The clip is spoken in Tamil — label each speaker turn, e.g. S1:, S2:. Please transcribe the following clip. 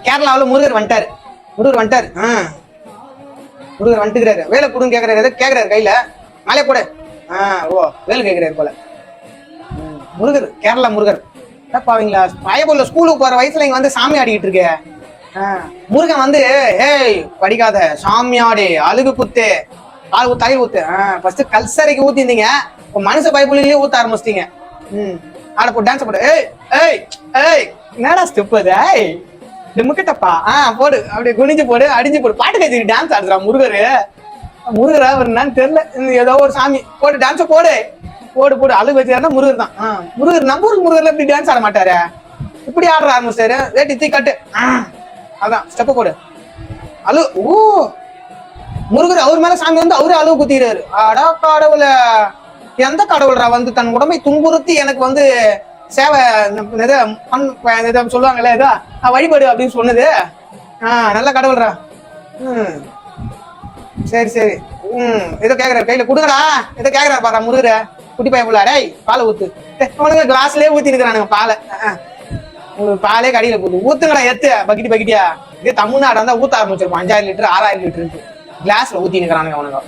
S1: கேரளாவில் முருகர் வந்துட்டாரு. முருகர் வந்துட்டுக்கிறாரு. வேலை கொடுன்னு கேக்குறாரு கையில. மேலே போடு. ஓ வேலை கேட்கிறாரு போல. முருகர், கேரளா முருகர். பாவீங்களா பயபோல ஸ்கூலுக்கு போற வயசுல இங்க வந்து சாமி ஆடிக்கிட்டு இருக்க. முருகன் வந்து ஏய் படிக்காத சாமி ஆடு, அழுகு குத்து, பால் ஊத்து, தயிர் ஊத்து. ஃபர்ஸ்ட் கல்சரைக்கு ஊத்திருந்தீங்க, இப்போ மனுஷ பைப்புலயே ஊத்த ஆரம்பிச்சிட்டீங்க. ஆட போ, டான்ஸ் போடு. ஏய் ஏய் ஏய் என்னடா ஸ்டெப் அது? ஏய் முக்கிட்டப்பா போடு, அப்படியே குனிஞ்சு போடு, அடிஞ்சு போடு. பாட்டு கட்சிக்கு டான்ஸ் ஆடுறா முருகரா அவர் என்னன்னு தெரியல. ஏதோ ஒரு சாமி போடு, டான்ஸ போடு போடு. அழுகு வச்சாருன்னா முருகர் தான். முருகர் நம்ம ஊருக்கு முருகர்ல இப்படி டான்ஸ் ஆட மாட்டாரு, இப்படி ஆடுற ஆரம்பிச்சாரு. வேட்டி தீ கட்டு, அதான் ஸ்டெப்ப போடு. ஓ முருகர் அவர் மேல சாமி வந்து அவரே அழுவு குத்திடுறாரு. அடா கடவுள, எந்த கடவுள்ரா வந்து தன் உடம்பை துன்புறுத்தி எனக்கு வந்து சேவை சொல்லுவாங்கல்ல, ஏதோ வழிபாடு அப்படின்னு சொன்னது. நல்ல கடவுள்ரா. சரி. ஏதோ கேக்குறாரு, கையில கொடுங்கடா. ஏதோ கேக்குறாரு பாரு முருகர. குட்டி பையன் புள்ள, டேய் பாலை ஊத்து. அவனுங்க கிளாஸ்லயே ஊத்தி இருக்கிறானுங்க பாலை. உங்களுக்கு பாலே கடியில போகுது, ஊத்துங்கடா. பக்கெட்டியா இதே தமிழ்நாடு வந்தா ஊத்த ஆரம்பிச்சிருப்போம். 5000 லிட்டர் 6000 லிட்டர் கிளாஸ்ல ஊத்தி நிக்கிறானுங்க அவனுங்க.